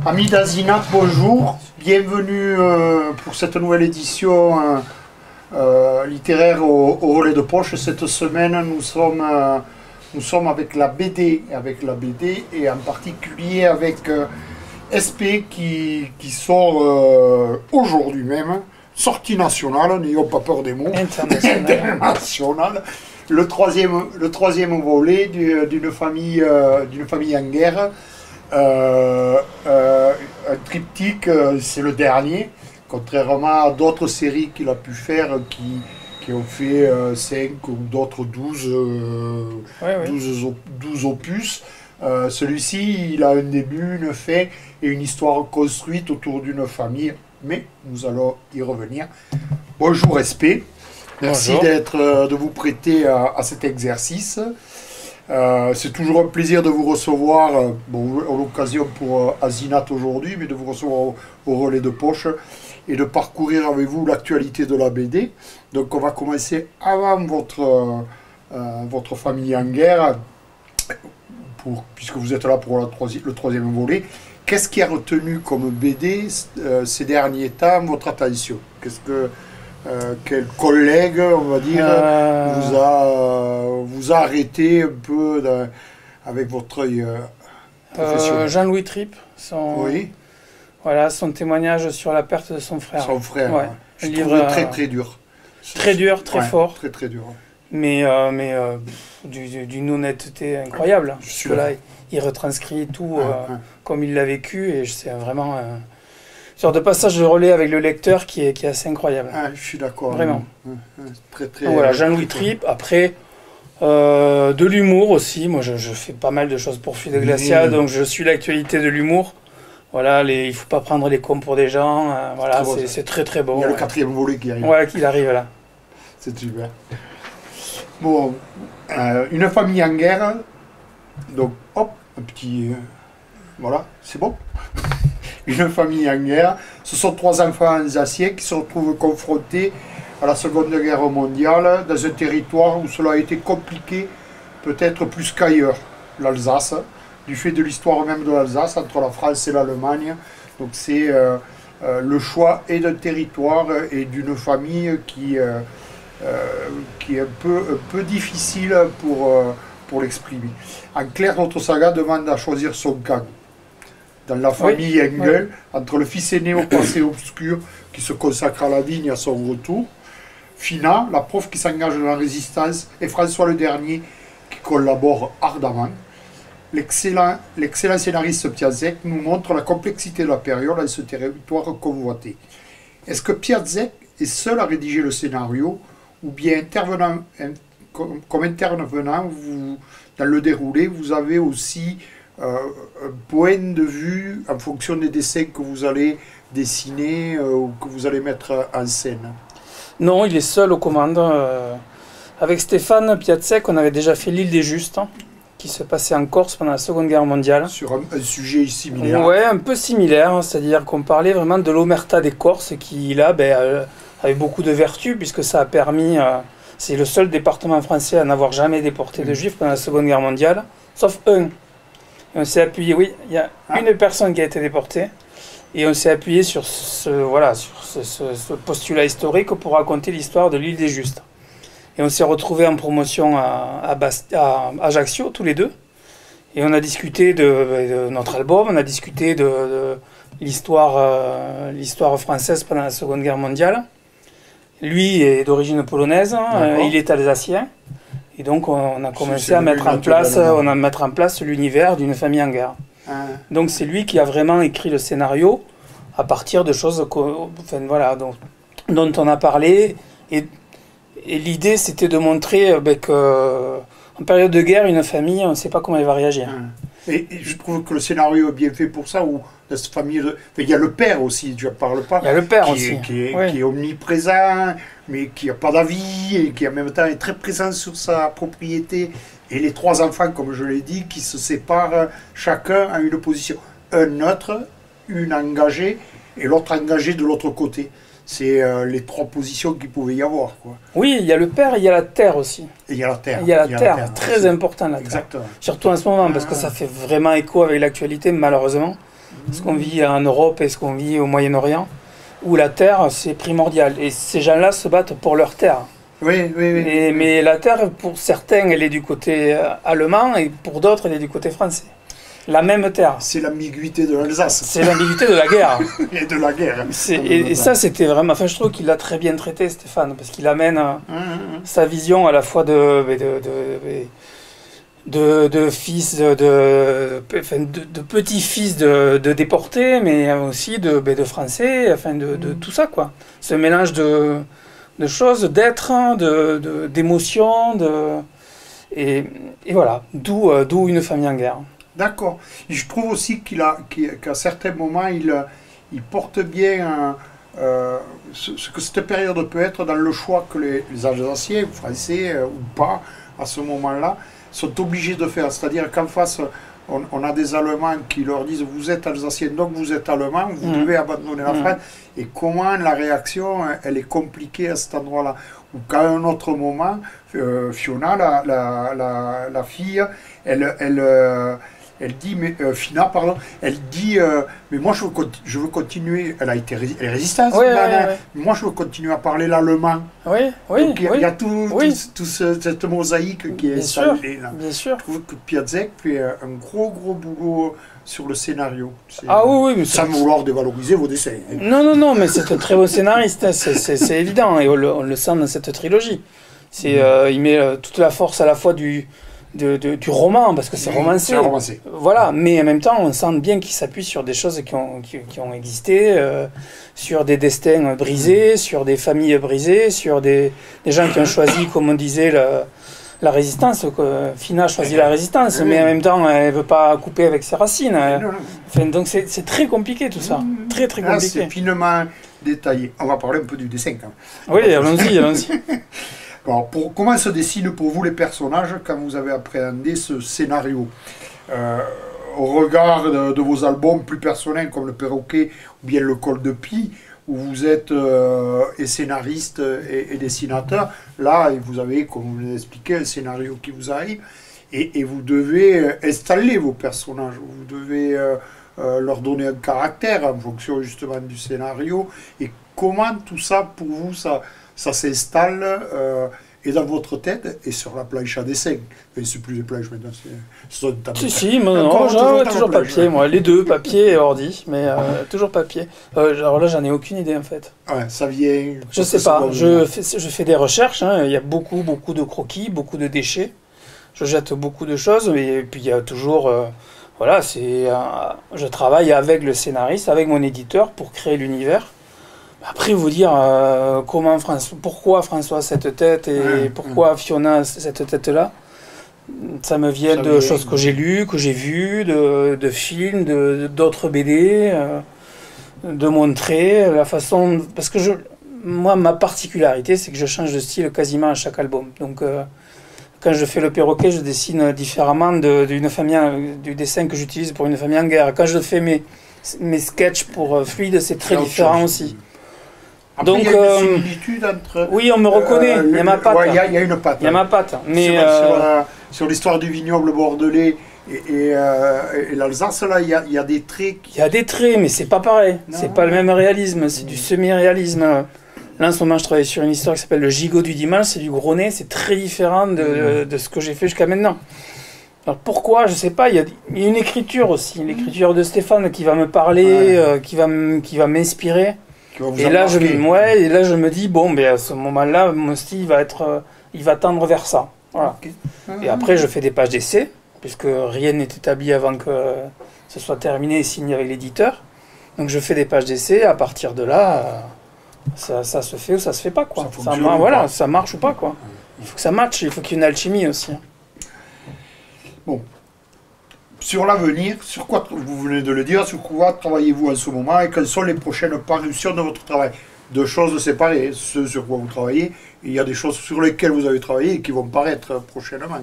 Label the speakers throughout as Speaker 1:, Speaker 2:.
Speaker 1: Amis d'Asinat, bonjour, bienvenue pour cette nouvelle édition littéraire au relais de poche. Cette semaine, nous sommes avec la BD, et en particulier avec SP qui sort aujourd'hui même, sortie nationale, n'ayons pas peur des mots, internationale, le troisième volet d'une famille en guerre. Un triptyque, c'est le dernier, contrairement à d'autres séries qu'il a pu faire qui ont fait 5 ou d'autres 12 opus. Celui-ci, il a un début, une fin et une histoire construite autour d'une famille, mais nous allons y revenir. Bonjour SP, merci de vous prêter à cet exercice. C'est toujours un plaisir de vous recevoir, à l'occasion pour Asinat aujourd'hui, mais de vous recevoir au relais de poche et de parcourir avec vous l'actualité de la BD. Donc on va commencer avant votre famille en guerre, puisque vous êtes là pour le troisième volet. Qu'est-ce qui a retenu comme BD ces derniers temps votre attention? Quel collègue, on va dire, vous a arrêté un peu avec votre œil professionnel?
Speaker 2: Jean-Louis Tripp, son témoignage sur la perte de son frère.
Speaker 1: Son frère,
Speaker 2: ouais.
Speaker 1: Je trouve très dur.
Speaker 2: Très dur, très fort.
Speaker 1: Très dur.
Speaker 2: Mais d'une honnêteté incroyable. Parce que là, il retranscrit tout comme il l'a vécu, et c'est vraiment... sorte de passage de relais avec le lecteur qui est assez incroyable.
Speaker 1: Je suis d'accord.
Speaker 2: Vraiment.
Speaker 1: Très,
Speaker 2: donc voilà, Jean-Louis Tripp. Après, de l'humour aussi. Moi, je fais pas mal de choses pour Fluide Glacial, donc je suis l'actualité de l'humour. Voilà, il faut pas prendre les cons pour des gens. Voilà, c'est très très beau.
Speaker 1: Il y a le quatrième volet qui arrive.
Speaker 2: Ouais, qui arrive là.
Speaker 1: C'est super. Bon, une famille en guerre. Donc, hop, un petit... voilà, c'est bon. Une famille en guerre. Ce sont 3 enfants alsaciens qui se retrouvent confrontés à la Seconde Guerre mondiale dans un territoire où cela a été compliqué, peut-être plus qu'ailleurs, l'Alsace, du fait de l'histoire même de l'Alsace entre la France et l'Allemagne. Donc c'est le choix et d'un territoire et d'une famille qui est un peu difficile pour l'exprimer. En clair, notre saga demande à choisir son camp. Dans la famille Engel, entre le fils aîné au passé obscur qui se consacre à la vigne à son retour, Fina, la prof qui s'engage dans la résistance, et François le Dernier qui collabore ardemment. L'excellent scénariste Piasek nous montre la complexité de la période dans ce territoire convoité. Est-ce que Piasek est seul à rédiger le scénario, ou bien comme intervenant, dans le déroulé, vous avez aussi un point de vue en fonction des dessins que vous allez dessiner ou que vous allez mettre en scène?
Speaker 2: Non, il est seul aux commandes. Avec Stéphane Piasek, on avait déjà fait l'île des Justes, qui se passait en Corse pendant la Seconde Guerre mondiale.
Speaker 1: Sur un sujet similaire.
Speaker 2: Ouais, un peu similaire, c'est-à-dire qu'on parlait vraiment de l'omerta des Corses, qui là avait beaucoup de vertus, puisque ça a permis... c'est le seul département français à n'avoir jamais déporté de Juifs pendant la Seconde Guerre mondiale, sauf un. Et on s'est appuyé, il y a une personne qui a été déportée, et on s'est appuyé sur ce postulat historique pour raconter l'histoire de l'île des Justes. Et on s'est retrouvés en promotion à Ajaccio, tous les deux, et on a discuté de notre album, on a discuté de l'histoire française pendant la Seconde Guerre mondiale. Lui est d'origine polonaise, il est alsacien. Et donc on a commencé à mettre en place l'univers d'une famille en guerre. Donc c'est lui qui a vraiment écrit le scénario à partir de choses dont on a parlé. Et l'idée c'était de montrer qu'en période de guerre, une famille, on ne sait pas comment elle va réagir.
Speaker 1: Et je trouve que le scénario est bien fait pour ça, où dans cette famille, il y a le père aussi, tu ne parles pas,
Speaker 2: Il y a le père aussi.
Speaker 1: Qui est omniprésent, mais qui n'a pas d'avis, et qui en même temps est très présent sur sa propriété. Et les 3 enfants, comme je l'ai dit, qui se séparent chacun à une position. Un neutre, une engagée, et l'autre engagée de l'autre côté. C'est les 3 positions qu'il pouvait y avoir, quoi.
Speaker 2: Oui, il y a le père et il y a la terre aussi.
Speaker 1: Et il y a la terre.
Speaker 2: Il y a la terre, très important la terre.
Speaker 1: Exactement.
Speaker 2: Surtout en ce moment, parce que ça fait vraiment écho avec l'actualité, malheureusement. Ce qu'on vit en Europe et ce qu'on vit au Moyen-Orient, où la terre, c'est primordial. Et ces gens-là se battent pour leur terre.
Speaker 1: Oui.
Speaker 2: Mais la terre, pour certains, elle est du côté allemand, et pour d'autres, elle est du côté français. La même terre.
Speaker 1: C'est l'ambiguïté de l'Alsace.
Speaker 2: C'est l'ambiguïté de la guerre.
Speaker 1: Et de la guerre.
Speaker 2: Et ça, c'était vraiment... Enfin, je trouve qu'il l'a très bien traité, Stéphane, parce qu'il amène sa vision à la fois de fils, de petits-fils de déportés, mais aussi de Français, enfin, de tout ça, quoi. Ce mélange de choses, d'être, d'émotions, et voilà. D'où Une famille en guerre.
Speaker 1: D'accord. Je trouve aussi qu'à certains moments, il porte bien ce que cette période peut être dans le choix que les Alsaciens, Français ou pas, à ce moment-là, sont obligés de faire. C'est-à-dire qu'en face, on a des Allemands qui leur disent « vous êtes Alsaciens, donc vous êtes Allemands, vous devez abandonner la France ». Et comment la réaction, elle est compliquée à cet endroit-là. Ou qu'à un autre moment, Fiona, la fille, elle dit, Fina, pardon, elle dit, mais moi je veux continuer, elle est résistante, mais moi je veux continuer à parler l'allemand. Donc, il y a tout cette mosaïque qui est installée là.
Speaker 2: Bien sûr.
Speaker 1: Je trouve que Piasek fait un gros boulot sur le scénario.
Speaker 2: Ah oui, mais
Speaker 1: sans vouloir dévaloriser vos dessins.
Speaker 2: Non, mais c'est un très bon scénariste, hein, c'est évident, et on le sent dans cette trilogie. Il met toute la force à la fois du roman, parce que c'est romancé. Voilà, mais en même temps, on sent bien qu'il s'appuie sur des choses qui ont existé, sur des destins brisés, sur des familles brisées, sur des gens qui ont choisi, comme on disait, la résistance. Fina choisit la résistance, mais en même temps, elle ne veut pas couper avec ses racines. Enfin, donc c'est très compliqué tout ça, très compliqué.
Speaker 1: C'est finement détaillé. On va parler un peu du dessin quand même.
Speaker 2: Oui, allons-y.
Speaker 1: Alors, comment se dessinent pour vous les personnages quand vous avez appréhendé ce scénario au regard de vos albums plus personnels comme Le Perroquet ou bien Le Col de Pie, où vous êtes scénariste et dessinateur, là vous avez, comme vous l'avez expliqué, un scénario qui vous arrive et vous devez installer vos personnages, vous devez leur donner un caractère en fonction justement du scénario. Et comment tout ça pour vous ça s'installe et dans votre tête et sur la planche à dessin. Enfin, c'est plus des planches maintenant, c'est une table.
Speaker 2: Si, non, toujours papier, moi. Les deux, papier et ordi, mais toujours papier. Alors là, j'en ai aucune idée en fait.
Speaker 1: Ouais, ça vient...
Speaker 2: Je sais pas, je fais des recherches, hein. Il y a beaucoup de croquis, beaucoup de déchets. Je jette beaucoup de choses, et puis il y a toujours... voilà, je travaille avec le scénariste, avec mon éditeur pour créer l'univers. Après, vous dire pourquoi François cette tête et pourquoi Fiona cette tête-là, ça me vient de choses que j'ai lues, que j'ai vues, de films, d'autres BD, de montrer la façon... Parce que moi, ma particularité, c'est que je change de style quasiment à chaque album. Donc, quand je fais Le Perroquet, je dessine différemment du dessin que j'utilise pour Une famille en guerre. Quand je fais mes sketchs pour Fluide, c'est très différent aussi.
Speaker 1: Après, donc, il y a une similitude entre...
Speaker 2: Oui, on me reconnaît, il y a ma patte.
Speaker 1: Ouais, il y a une patte.
Speaker 2: Il y a ma patte. Mais
Speaker 1: sur l'histoire du vignoble bordelais et l'Alsace, là, il y a des traits...
Speaker 2: Il y a des traits, mais c'est pas pareil. C'est pas le même réalisme, c'est du semi-réalisme. Là, en ce moment, je travaille sur une histoire qui s'appelle Le Gigot du dimanche, c'est du gros nez, c'est très différent de ce que j'ai fait jusqu'à maintenant. Alors pourquoi, je sais pas, il y a une écriture aussi, l'écriture de Stéphane qui va me parler, qui va m'inspirer. Et là, je me dis, bon, ben, à ce moment-là, mon style il va tendre vers ça. Voilà. Et après, je fais des pages d'essai, puisque rien n'est établi avant que ce soit terminé et signé avec l'éditeur. Donc je fais des pages d'essai, à partir de là, ça se fait ou ça se fait pas, quoi. Ça marche ou pas, quoi. Il faut que ça matche, il faut qu'il y ait une alchimie aussi.
Speaker 1: Bon. sur l'avenir, sur quoi, vous venez de le dire, sur quoi travaillez-vous en ce moment et quelles sont les prochaines parutions de votre travail? Deux choses séparées, ce sur quoi vous travaillez, et il y a des choses sur lesquelles vous avez travaillé et qui vont paraître prochainement.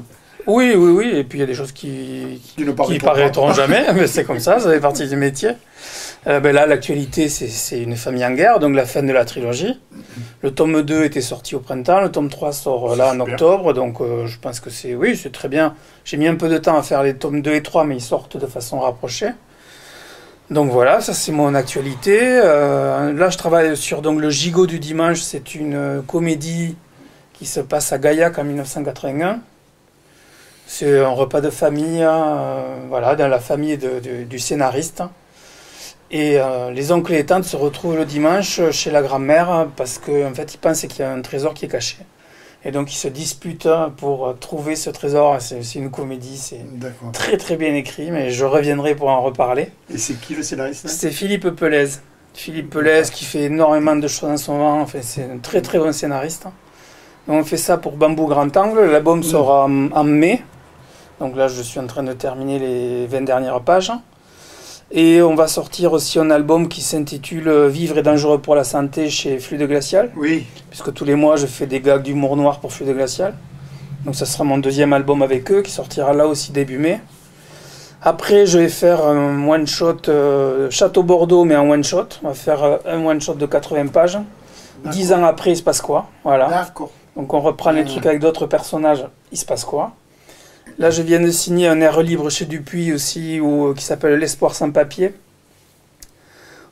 Speaker 2: Oui, oui, oui, et puis il y a des choses qui
Speaker 1: ne
Speaker 2: paraîtront jamais, mais c'est comme ça fait partie du métier. Là, l'actualité, c'est Une famille en guerre, donc la fin de la trilogie. Le tome 2 était sorti au printemps, le tome 3 sort là en octobre, donc je pense que c'est très bien. J'ai mis un peu de temps à faire les tomes 2 et 3, mais ils sortent de façon rapprochée. Donc voilà, ça c'est mon actualité. Là, je travaille sur donc, Le Gigot du dimanche, c'est une comédie qui se passe à Gaillac en 1981. C'est un repas de famille, voilà, dans la famille du scénariste. Et les oncles et tantes se retrouvent le dimanche chez la grand-mère parce qu'en fait, ils pensent qu'il y a un trésor qui est caché. Et donc, ils se disputent pour trouver ce trésor. C'est une comédie, c'est très très bien écrit, mais je reviendrai pour en reparler.
Speaker 1: Et c'est qui le scénariste?
Speaker 2: C'est Philippe Pelez. Philippe Pelez qui fait énormément de choses en ce moment. Enfin, c'est un très très bon scénariste. Donc, on fait ça pour Bambou Grand Angle. L'album sera en mai. Donc là, je suis en train de terminer les 20 dernières pages. Et on va sortir aussi un album qui s'intitule Vivre est dangereux pour la santé chez Fluide Glacial.
Speaker 1: Oui.
Speaker 2: Puisque tous les mois, je fais des gags d'humour noir pour Fluide Glacial. Donc ça sera mon deuxième album avec eux qui sortira là aussi début mai. Après, je vais faire un one-shot Château Bordeaux, mais en one-shot. On va faire un one-shot de 80 pages. 10 ans après, il se passe quoi? Voilà.
Speaker 1: D'accord.
Speaker 2: Donc on reprend les trucs avec d'autres personnages. Il se passe quoi? Là, je viens de signer un air libre chez Dupuis aussi, qui s'appelle L'espoir sans papier.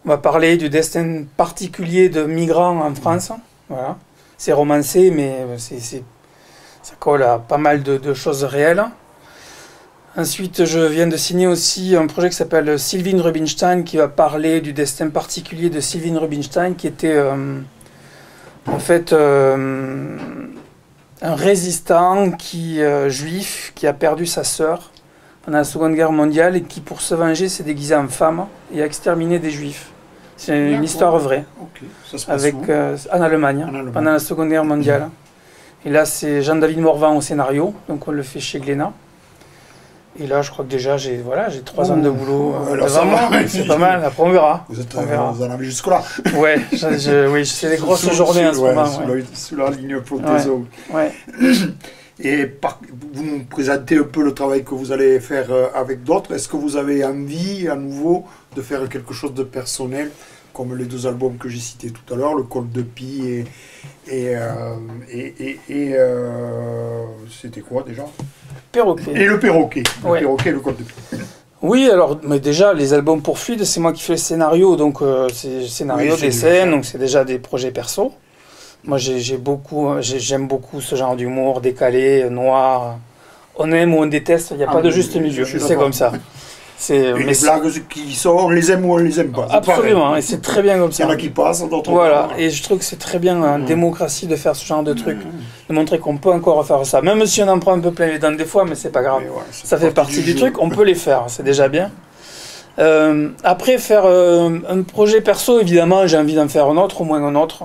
Speaker 2: On va parler du destin particulier de migrants en France. Voilà. C'est romancé, mais ça colle à pas mal de choses réelles. Ensuite, je viens de signer aussi un projet qui s'appelle Sylvine Rubinstein, qui va parler du destin particulier de Sylvine Rubinstein, qui était en fait un résistant juif qui a perdu sa sœur pendant la Seconde Guerre mondiale et qui, pour se venger, s'est déguisé en femme et a exterminé des juifs. C'est une histoire vraie.
Speaker 1: Okay. Ça se passe
Speaker 2: avec en Allemagne, pendant la Seconde Guerre mondiale. Et là, c'est Jean-David Morvan au scénario, donc on le fait chez Glénat. Et là, je crois que déjà, j'ai 3 ans de boulot devant moi. C'est pas mal, après on verra.
Speaker 1: Vous en avez jusque-là.
Speaker 2: Ouais, oui, c'est des grosses journées en ce moment.
Speaker 1: Sous la ligne flottaison.
Speaker 2: Ouais.
Speaker 1: Et vous nous présentez un peu le travail que vous allez faire avec d'autres. Est-ce que vous avez envie, à nouveau, de faire quelque chose de personnel, comme les 2 albums que j'ai cités tout à l'heure, Le Col de Pie et c'était quoi déjà?
Speaker 2: Perroquet.
Speaker 1: Et Le Perroquet.
Speaker 2: Ouais.
Speaker 1: Le Perroquet et Le Col de Pie.
Speaker 2: Oui, alors, mais déjà, les albums pour Fluide, c'est moi qui fais le scénario, donc c'est le scénario des scènes, donc c'est déjà des projets perso. Moi, j'aime beaucoup ce genre d'humour décalé, noir. On aime ou on déteste, il n'y a pas de juste milieu, c'est comme ça.
Speaker 1: Et les blagues qui sortent, on les aime ou on les aime pas.
Speaker 2: Absolument, et c'est très bien comme ça.
Speaker 1: Il y en a qui passent, d'autres
Speaker 2: voilà, et je trouve que c'est très bien en démocratie de faire ce genre de truc, de montrer qu'on peut encore faire ça, même si on en prend un peu plein les dents des fois, mais c'est pas grave. Ça fait partie du truc, on peut les faire, c'est déjà bien. Après, faire un projet perso, évidemment, j'ai envie d'en faire un autre, au moins un autre.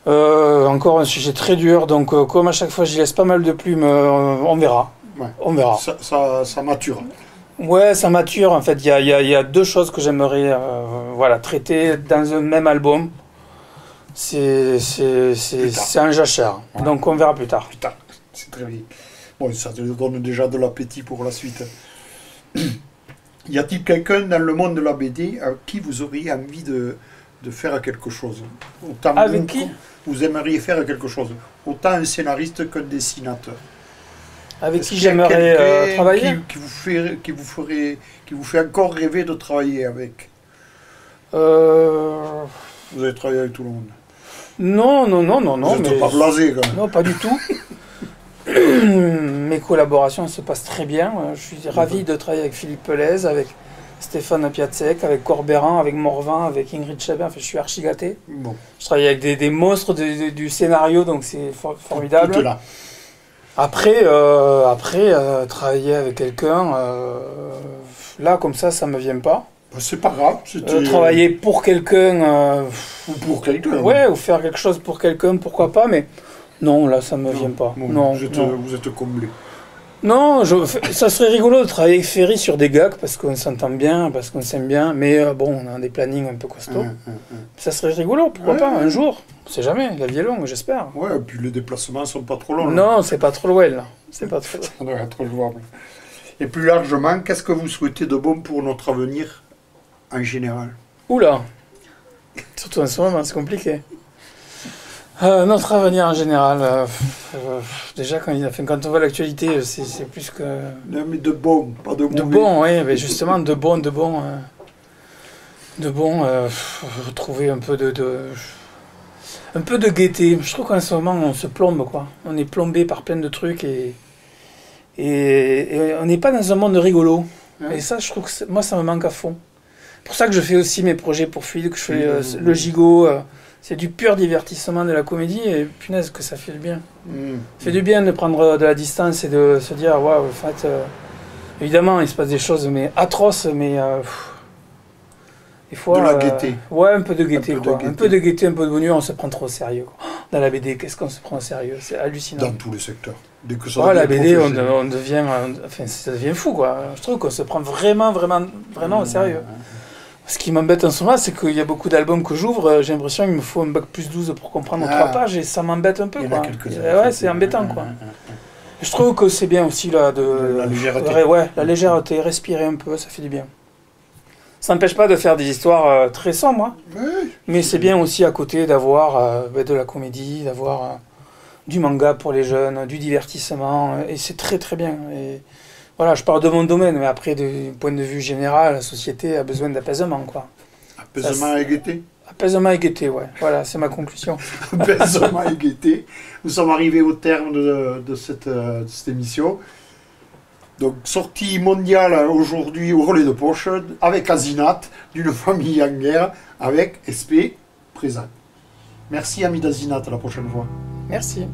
Speaker 2: Encore un sujet très dur, donc comme à chaque fois j'y laisse pas mal de plumes, on verra.
Speaker 1: Ouais.
Speaker 2: On verra.
Speaker 1: Ça mature.
Speaker 2: Ouais, ça mature. En fait, il y a 2 choses que j'aimerais traiter dans un même album. C'est un jachère. Ouais. Donc on verra plus tard.
Speaker 1: Plus tard, c'est très bien. Bon, ça te donne déjà de l'appétit pour la suite. Y a-t-il quelqu'un dans le monde de la BD à qui vous auriez envie de faire quelque chose? Autant
Speaker 2: avec qui
Speaker 1: vous aimeriez faire quelque chose? Autant un scénariste qu'un dessinateur.
Speaker 2: Avec qui j'aimerais travailler?
Speaker 1: Qui vous fait encore rêver de travailler avec? Vous avez travaillé avec tout le monde?
Speaker 2: Non.
Speaker 1: Vous n'êtes pas blasé quand même?
Speaker 2: Non, pas du tout. Mes collaborations se passent très bien. Je suis ravi de travailler avec Philippe Pelez, avec Stéphane Piatzek, avec Corberan, avec Morvan, avec Ingrid Chabin. Enfin, je suis archi gâté.
Speaker 1: Bon.
Speaker 2: Je travaille avec des monstres du scénario, donc c'est formidable.
Speaker 1: Tout là.
Speaker 2: Après, travailler avec quelqu'un, là, comme ça me vient pas.
Speaker 1: C'est pas grave.
Speaker 2: Travailler pour quelqu'un...
Speaker 1: ou pour quelqu'un.
Speaker 2: Ouais, ou faire quelque chose pour quelqu'un, pourquoi pas, mais non, là, ça me vient pas.
Speaker 1: Bon,
Speaker 2: non,
Speaker 1: vous êtes comblé.
Speaker 2: Non, ça serait rigolo de travailler avec Ferry sur des gags parce qu'on s'entend bien, parce qu'on s'aime bien, mais bon, on a des plannings un peu costauds. Ça serait rigolo, pourquoi pas, un jour. On sait jamais, la vie est longue, j'espère.
Speaker 1: Ouais, et puis les déplacements sont pas trop longs.
Speaker 2: Non, c'est pas trop loin, là. C'est pas trop
Speaker 1: Ça doit être jouable. Et plus largement, qu'est-ce que vous souhaitez de bon pour notre avenir en général?
Speaker 2: Oula. Surtout en ce moment, c'est compliqué. Notre avenir en général, déjà quand on voit l'actualité, c'est plus que...
Speaker 1: Non, mais de bon, pas de mauvais.
Speaker 2: De bon, oui, mais justement, de bon, retrouver un peu un peu de gaieté. Je trouve qu'en ce moment, on se plombe, quoi. On est plombé par plein de trucs et on n'est pas dans un monde rigolo.
Speaker 1: Ouais.
Speaker 2: Et ça, je trouve que moi, ça me manque à fond. C'est pour ça que je fais aussi mes projets pour Fluide, que je fais le gigot. C'est du pur divertissement, de la comédie, et punaise que ça fait du bien. Ça fait du bien de prendre de la distance et de se dire, waouh, en fait, évidemment, il se passe des choses mais atroces, mais des fois...
Speaker 1: De la gaieté.
Speaker 2: Ouais, un peu de gaieté,
Speaker 1: Un peu de
Speaker 2: quoi.
Speaker 1: gaieté.
Speaker 2: Un peu de gaieté, un peu de bonheur, on se prend trop au sérieux, quoi. Dans la BD, qu'est-ce qu'on se prend au sérieux? C'est hallucinant.
Speaker 1: Dans tous les secteurs. Dès que ça
Speaker 2: Ouais, la
Speaker 1: devient
Speaker 2: BD,
Speaker 1: professionnel.
Speaker 2: on devient... Enfin, ça devient fou, quoi. Je trouve qu'on se prend vraiment au sérieux. Ce qui m'embête en ce moment, c'est qu'il y a beaucoup d'albums que j'ouvre, j'ai l'impression qu'il me faut un bac plus 12 pour comprendre 3 pages, et ça m'embête un peu,
Speaker 1: Il y en a
Speaker 2: quoi.
Speaker 1: quelques-uns.
Speaker 2: Ouais, c'est embêtant, quoi. Je trouve que c'est bien aussi, là,
Speaker 1: La légèreté.
Speaker 2: Ouais, la légèreté, respirer un peu, ça fait du bien. Ça n'empêche pas de faire des histoires très sombres, hein,
Speaker 1: Oui.
Speaker 2: mais c'est bien aussi à côté d'avoir de la comédie, d'avoir du manga pour les jeunes, du divertissement, et c'est très bien. Et voilà, je parle de mon domaine, mais après, du point de vue général, la société a besoin d'apaisement, quoi.
Speaker 1: Apaisement et gaieté.
Speaker 2: Apaisement et gaieté, ouais. Voilà, c'est ma conclusion.
Speaker 1: Apaisement et gaieté. Nous sommes arrivés au terme de cette émission. Donc, sortie mondiale aujourd'hui au relais de poche avec Azinat, d'une famille en guerre, avec SP présent. Merci, ami d'Azinat, à la prochaine fois.
Speaker 2: Merci.